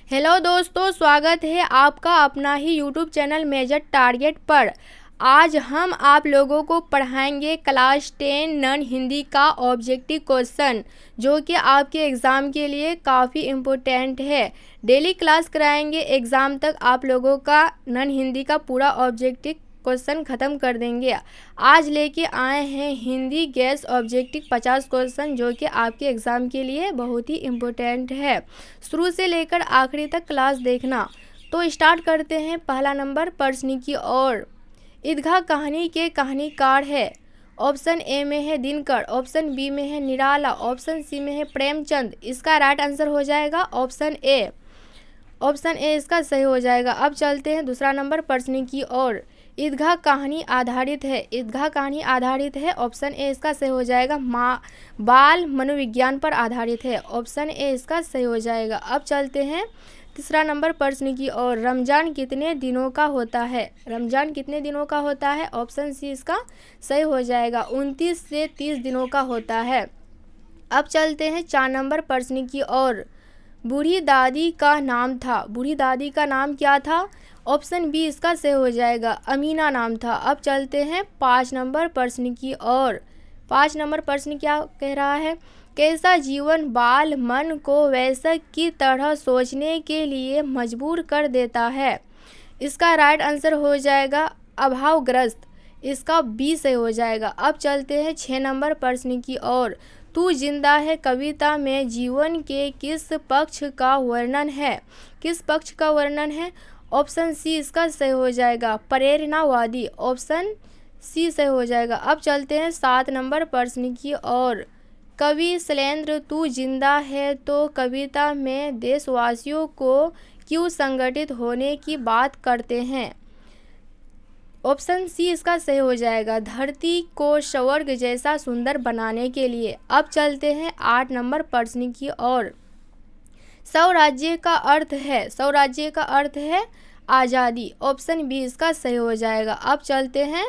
Hello दोस्तों, स्वागत है आपका अपना ही यूट्यूब चैनल मेजर टारगेट पर। आज हम आप लोगों को पढ़ाएंगे क्लास 10 नॉन हिंदी का ऑब्जेक्टिव क्वेश्चन, जो कि आपके एग्ज़ाम के लिए काफ़ी इम्पोर्टेंट है। डेली क्लास कराएंगे, एग्ज़ाम तक आप लोगों का नॉन हिंदी का पूरा ऑब्जेक्टिव क्वेश्चन ख़त्म कर देंगे। आज लेके आए हैं हिंदी गैस ऑब्जेक्टिव 50 क्वेश्चन, जो कि आपके एग्ज़ाम के लिए बहुत ही इम्पोर्टेंट है। शुरू से लेकर आखिरी तक क्लास देखना। तो स्टार्ट करते हैं। पहला नंबर प्रश्न की ओर। ईदगाह कहानी के कहानीकार है। ऑप्शन ए में है दिनकर, ऑप्शन बी में है निराला, ऑप्शन सी में है प्रेमचंद। इसका राइट आंसर हो जाएगा ऑप्शन ए। ऑप्शन ए इसका सही हो जाएगा। अब चलते हैं दूसरा नंबर प्रश्न की ओर। ईदगाह कहानी आधारित है। ईदगाह कहानी आधारित है, ऑप्शन ए इसका सही हो जाएगा। बाल मनोविज्ञान पर आधारित है, ऑप्शन ए इसका सही हो जाएगा। अब चलते हैं तीसरा नंबर प्रश्न की ओर। रमजान कितने दिनों का होता है? रमजान कितने दिनों का होता है? ऑप्शन सी इसका सही हो जाएगा। 29 से 30 दिनों का होता है। अब चलते हैं 4 नंबर प्रश्न की ओर। बूढ़ी दादी का नाम था। बूढ़ी दादी का नाम क्या था? ऑप्शन बी इसका सही हो जाएगा, अमीना नाम था। अब चलते हैं 5 नंबर प्रश्न की ओर। 5 नंबर प्रश्न क्या कह रहा है? कैसा जीवन बाल मन को वयस्क की तरह सोचने के लिए मजबूर कर देता है? इसका राइट आंसर हो जाएगा अभावग्रस्त। इसका बी सही हो जाएगा। अब चलते हैं 6 नंबर प्रश्न की ओर। तू जिंदा है कविता में जीवन के किस पक्ष का वर्णन है? किस पक्ष का वर्णन है? ऑप्शन सी इसका सही हो जाएगा, प्रेरणावादी। ऑप्शन सी सही हो जाएगा। अब चलते हैं 7 नंबर प्रश्न की ओर। कवि शैलेंद्र तू जिंदा है तो कविता में देशवासियों को क्यों संगठित होने की बात करते हैं? ऑप्शन सी इसका सही हो जाएगा, धरती को स्वर्ग जैसा सुंदर बनाने के लिए। अब चलते हैं 8 नंबर प्रश्न की ओर। स्वराज्य का अर्थ है। स्वराज्य का अर्थ है आज़ादी। ऑप्शन बी इसका सही हो जाएगा। अब चलते हैं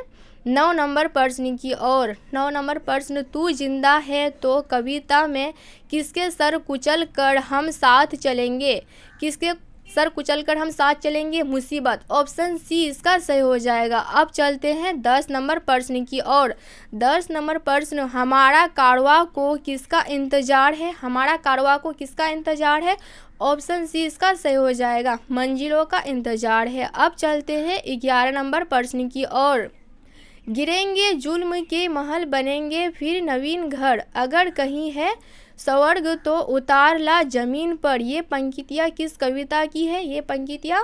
9 नंबर प्रश्न की ओर। 9 नंबर प्रश्न। तू जिंदा है तो कविता में किसके सर कुचल कर हम साथ चलेंगे? किसके सर कुचल कर हम साथ चलेंगे? मुसीबत। ऑप्शन सी इसका सही हो जाएगा। अब चलते हैं 10 नंबर प्रश्न की ओर। 10 नंबर प्रश्न। हमारा कारवां को किसका इंतजार है? हमारा कारवां को किसका इंतजार है? ऑप्शन सी इसका सही हो जाएगा, मंजिलों का इंतजार है। अब चलते हैं 11 नंबर प्रश्न की ओर। गिरेंगे जुल्म के महल बनेंगे फिर नवीन घर, अगर कहीं है स्वर्ग तो उतार ला जमीन पर। ये पंक्तियाँ किस कविता की है? ये पंक्तियाँ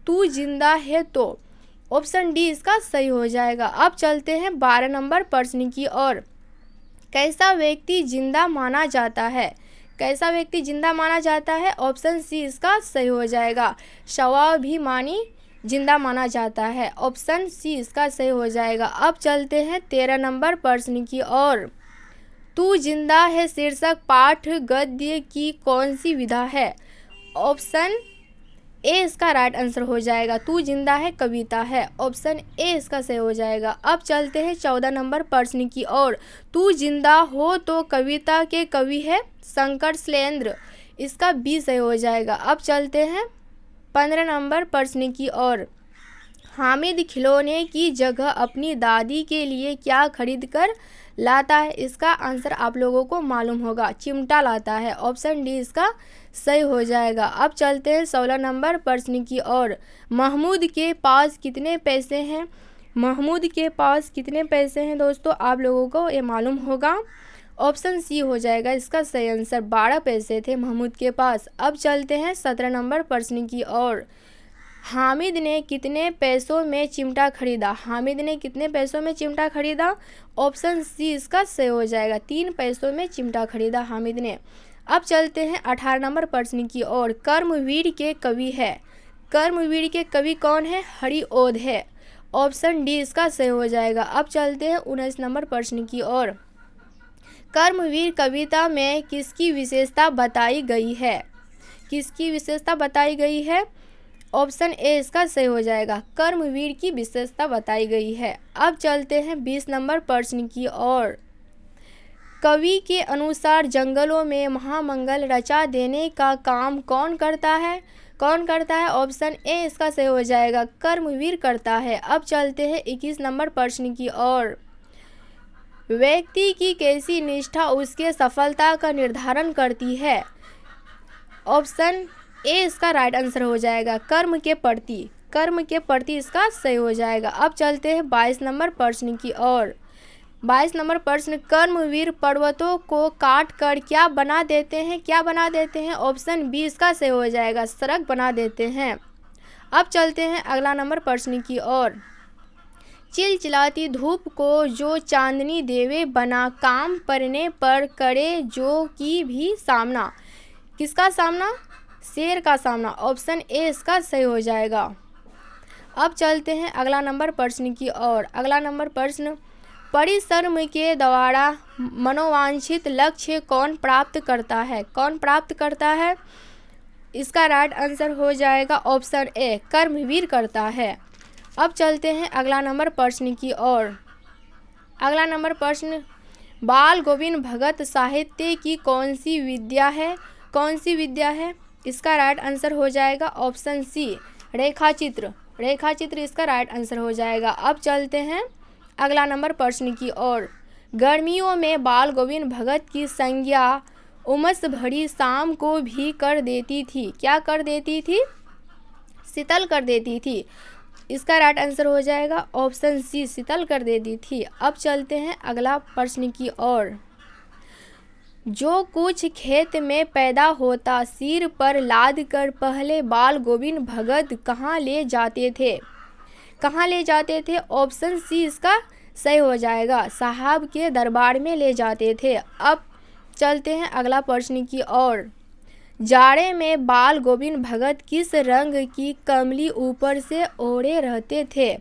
तू जिंदा है तो। ऑप्शन डी इसका सही हो जाएगा। अब चलते हैं 12 नंबर प्रश्न की ओर। कैसा व्यक्ति जिंदा माना जाता है? कैसा व्यक्ति जिंदा माना जाता है? ऑप्शन सी इसका सही हो जाएगा, स्वाभिमानी जिंदा माना जाता है। ऑप्शन सी इसका सही हो जाएगा। अब चलते हैं 13 नंबर प्रश्न की ओर। तू जिंदा है शीर्षक पाठ गद्य की कौन सी विधा है? ऑप्शन ए इसका राइट आंसर हो जाएगा, तू जिंदा है कविता है। ऑप्शन ए इसका सही हो जाएगा। अब चलते हैं 14 नंबर प्रश्न की ओर। तू जिंदा हो तो कविता के कवि है शंकर शैलेंद्र। इसका बी सही हो जाएगा। अब चलते हैं 15 नंबर प्रश्न की ओर। हामिद खिलौने की जगह अपनी दादी के लिए क्या खरीद कर लाता है? इसका आंसर आप लोगों को मालूम होगा, चिमटा लाता है। ऑप्शन डी इसका सही हो जाएगा। अब चलते हैं 16 नंबर प्रश्न की ओर। महमूद के पास कितने पैसे हैं? महमूद के पास कितने पैसे हैं दोस्तों? आप लोगों को ये मालूम होगा। ऑप्शन सी हो जाएगा इसका सही आंसर, 12 पैसे थे महमूद के पास। अब चलते हैं 17 नंबर प्रश्न की ओर। हामिद ने कितने पैसों में चिमटा खरीदा? हामिद ने कितने पैसों में चिमटा खरीदा? ऑप्शन सी इसका सही हो जाएगा, 3 पैसों में चिमटा खरीदा हामिद ने। अब चलते हैं 18 नंबर प्रश्न की ओर। कर्मवीर के कवि है। कर्मवीर के कवि कौन है? हरिओध है। ऑप्शन डी इसका सही हो जाएगा। अब चलते हैं 19 नंबर प्रश्न की ओर। कर्मवीर कविता में किसकी विशेषता बताई गई है? किसकी विशेषता बताई गई है? ऑप्शन ए इसका सही हो जाएगा, कर्मवीर की विशेषता बताई गई है। अब चलते हैं 20 नंबर प्रश्न की ओर। कवि के अनुसार जंगलों में महामंगल रचा देने का काम कौन करता है? कौन करता है? ऑप्शन ए इसका सही हो जाएगा, कर्मवीर करता है। अब चलते हैं 21 नंबर प्रश्न की ओर। व्यक्ति की कैसी निष्ठा उसके सफलता का निर्धारण करती है? ऑप्शन ए इसका राइट आंसर हो जाएगा, कर्म के प्रति इसका सही हो जाएगा। अब चलते हैं 22 नंबर प्रश्न की ओर। 22 नंबर प्रश्न, कर्मवीर पर्वतों को काट कर क्या बना देते हैं? ऑप्शन बी इसका सही हो जाएगा, सड़क बना देते हैं। अब चलते हैं अगला नंबर प्रश्न की ओर। चिलचिलाती धूप को जो चांदनी देवे बना, काम पड़ने पर करे जो की भी सामना। किसका सामना? शेर का सामना। ऑप्शन ए इसका सही हो जाएगा। अब चलते हैं अगला नंबर प्रश्न की ओर। अगला नंबर प्रश्न, परिश्रम के द्वारा मनोवांछित लक्ष्य कौन प्राप्त करता है? इसका राइट आंसर हो जाएगा ऑप्शन ए, कर्मवीर करता है। अब चलते हैं अगला नंबर प्रश्न की ओर। अगला नंबर प्रश्न, बाल गोविंद भगत साहित्य की कौन सी विद्या है? इसका राइट आंसर हो जाएगा ऑप्शन सी, रेखाचित्र इसका राइट आंसर हो जाएगा। अब चलते हैं अगला नंबर प्रश्न की ओर। गर्मियों में बाल गोविंद भगत की संज्ञा उमस भरी शाम को भी कर देती थी। क्या कर देती थी? शीतल कर देती थी। इसका राइट आंसर हो जाएगा ऑप्शन सी, शीतल कर देती थी। अब चलते हैं अगला प्रश्न की ओर। जो कुछ खेत में पैदा होता सिर पर लाद कर पहले बाल गोविंद भगत कहाँ ले जाते थे? ऑप्शन सी इसका सही हो जाएगा, साहब के दरबार में ले जाते थे। अब चलते हैं अगला प्रश्न की ओर। जाड़े में बाल गोविंद भगत किस रंग की कमली ऊपर से ओढ़े रहते थे?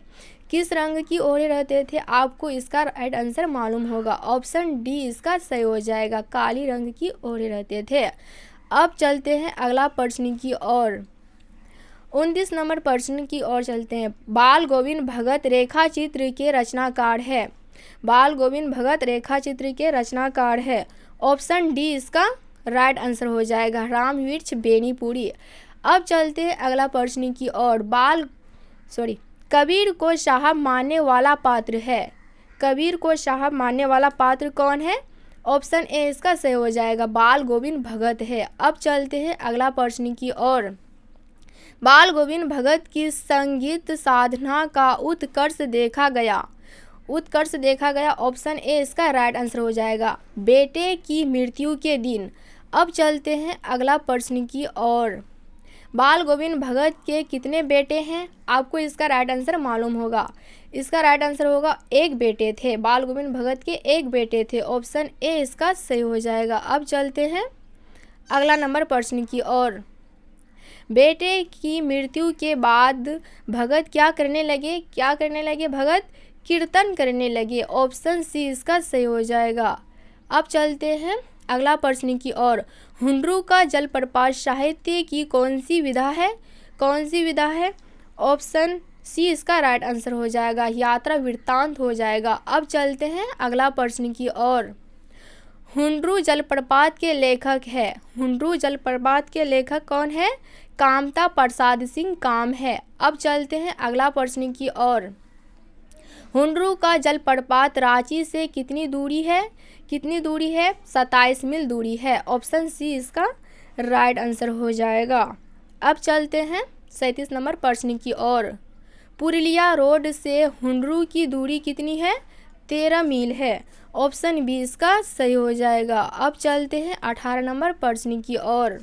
किस रंग की ओढ़े रहते थे? आपको इसका राइट आंसर मालूम होगा, ऑप्शन डी इसका सही हो जाएगा, काली रंग की ओढ़े रहते थे। अब चलते हैं अगला प्रश्न की ओर। 29 नंबर प्रश्न की ओर चलते हैं। बाल गोविंद भगत रेखाचित्र के रचनाकार है। ऑप्शन डी इसका राइट आंसर हो जाएगा, रामवृक्ष बेनीपुरी। अब चलते हैं अगला प्रश्न की ओर। कबीर को साहब मानने वाला पात्र कौन है? ऑप्शन ए इसका सही हो जाएगा, बाल गोविंद भगत है। अब चलते हैं अगला प्रश्न की ओर। बाल गोविंद भगत की संगीत साधना का उत्कर्ष देखा गया। ऑप्शन ए इसका राइट आंसर हो जाएगा, बेटे की मृत्यु के दिन। अब चलते हैं अगला प्रश्न की ओर। बाल गोविंद भगत के कितने बेटे हैं? आपको इसका राइट आंसर मालूम होगा। इसका राइट आंसर होगा, एक बेटे थे। बाल गोविंद भगत के एक बेटे थे। ऑप्शन ए इसका सही हो जाएगा। अब चलते हैं अगला नंबर प्रश्न की ओर। बेटे की मृत्यु के बाद भगत क्या करने लगे? भगत कीर्तन करने लगे। ऑप्शन सी इसका सही हो जाएगा। अब चलते हैं अगला प्रश्न की ओर। हुंड्रू का जलप्रपात साहित्य की कौन सी विधा है? ऑप्शन सी इसका राइट आंसर हो जाएगा, यात्रा वृत्तांत हो जाएगा। अब चलते हैं अगला प्रश्न की ओर। हुंड्रू जलप्रपात के लेखक कौन है? कामता प्रसाद सिंह काम है। अब चलते हैं अगला प्रश्न की ओर। हुंड्रू का जलप्रपात रांची से कितनी दूरी है? 27 मील दूरी है। ऑप्शन सी इसका राइट आंसर हो जाएगा। अब चलते हैं 37 नंबर प्रश्न की ओर। पुरुलिया रोड से हुंड्रू की दूरी कितनी है? 13 मील है। ऑप्शन बी इसका सही हो जाएगा। अब चलते हैं 18 नंबर प्रश्न की ओर।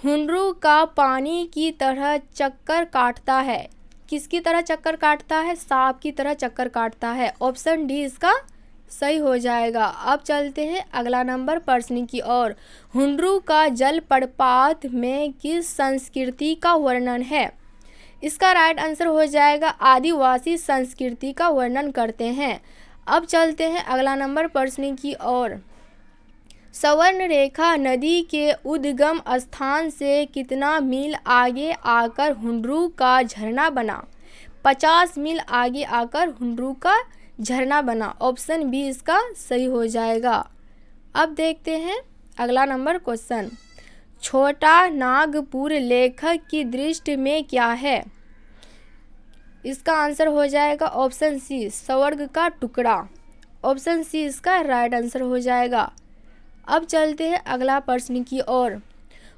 हुंड्रू का पानी की तरह चक्कर काटता है। किसकी तरह चक्कर काटता है? सांप की तरह चक्कर काटता है। ऑप्शन डी इसका सही हो जाएगा। अब चलते हैं अगला नंबर प्रश्न की ओर। हुंड्रू का जलप्रपात में किस संस्कृति का वर्णन है? इसका राइट आंसर हो जाएगा, आदिवासी संस्कृति का वर्णन करते हैं। अब चलते हैं अगला नंबर प्रश्न की ओर। सवर्ण रेखा नदी के उद्गम स्थान से कितना मील आगे आकर हुंड्रू का झरना बना? 50 मील आगे आकर हुंड्रू का झरना बना। ऑप्शन बी इसका सही हो जाएगा। अब देखते हैं अगला नंबर क्वेश्चन। छोटा नागपुर लेखक की दृष्टि में क्या है? इसका आंसर हो जाएगा ऑप्शन सी, स्वर्ग का टुकड़ा। ऑप्शन सी इसका राइट आंसर हो जाएगा। अब चलते हैं अगला प्रश्न की ओर।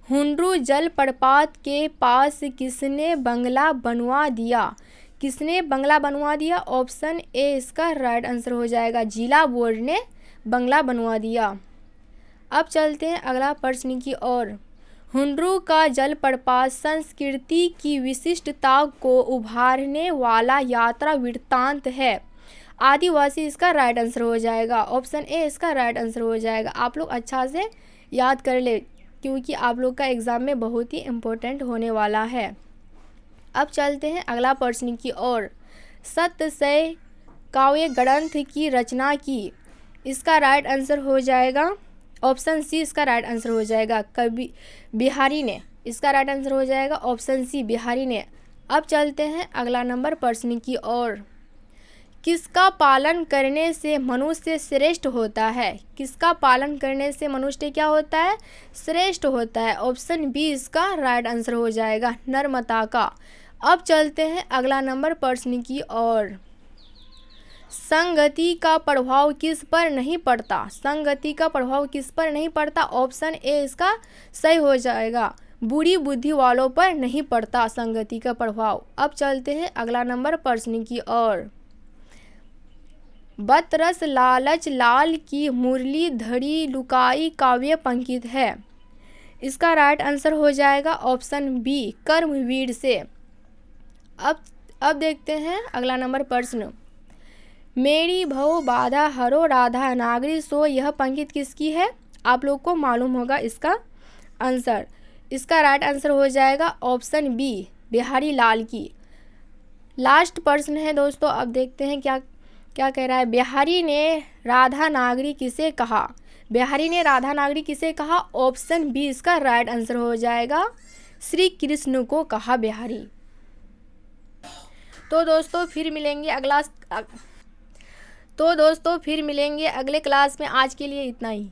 हुंड्रू जलप्रपात के पास किसने बंगला बनवा दिया? किसने बंगला बनवा दिया? ऑप्शन ए इसका राइट आंसर हो जाएगा, जिला बोर्ड ने बंगला बनवा दिया। अब चलते हैं अगला प्रश्न की ओर। हुंड्रू का जलप्रपात संस्कृति की विशिष्टता को उभारने वाला यात्रा वृत्तांत है। आदिवासी इसका राइट आंसर हो जाएगा। ऑप्शन ए इसका राइट आंसर हो जाएगा। आप लोग अच्छा से याद कर ले, क्योंकि आप लोग का एग्ज़ाम में बहुत ही इम्पोर्टेंट होने वाला है। अब चलते हैं अगला प्रश्न की ओर। सत्यशय काव्य ग्रंथ की रचना की। इसका राइट आंसर हो जाएगा ऑप्शन सी, इसका राइट आंसर हो जाएगा कवि बिहारी ने। इसका राइट आंसर हो जाएगा ऑप्शन सी, बिहारी ने। अब चलते हैं अगला नंबर प्रश्न की ओर। किसका पालन करने से मनुष्य श्रेष्ठ होता है? किसका पालन करने से मनुष्य क्या होता है? श्रेष्ठ होता है। ऑप्शन बी इसका राइट आंसर हो जाएगा, नर्मदा का। अब चलते हैं अगला नंबर प्रश्न की ओर। संगति का प्रभाव किस पर नहीं पड़ता? संगति का प्रभाव किस पर नहीं पड़ता? ऑप्शन ए इसका सही हो जाएगा, बुरी बुद्धि वालों पर नहीं पड़ता संगति का प्रभाव। अब चलते हैं अगला नंबर प्रश्न की ओर। बतरस लालच लाल की मुरली धरी लुकाई काव्य पंक्ति है। इसका राइट आंसर हो जाएगा ऑप्शन बी, कर्मवीर से। अब देखते हैं अगला नंबर प्रश्न। मेरी भव बाधा हरो राधा नागरी सो, यह पंक्ति किसकी है? आप लोग को मालूम होगा इसका आंसर। इसका राइट आंसर हो जाएगा ऑप्शन बी, बिहारी लाल की। लास्ट प्रश्न है दोस्तों, अब देखते हैं क्या कह रहा है। बिहारी ने राधा नागरी किसे कहा? बिहारी ने राधा नागरी किसे कहा? ऑप्शन बी इसका राइट आंसर हो जाएगा, श्री कृष्ण को कहा बिहारी। तो दोस्तों फिर मिलेंगे अगले क्लास में। आज के लिए इतना ही।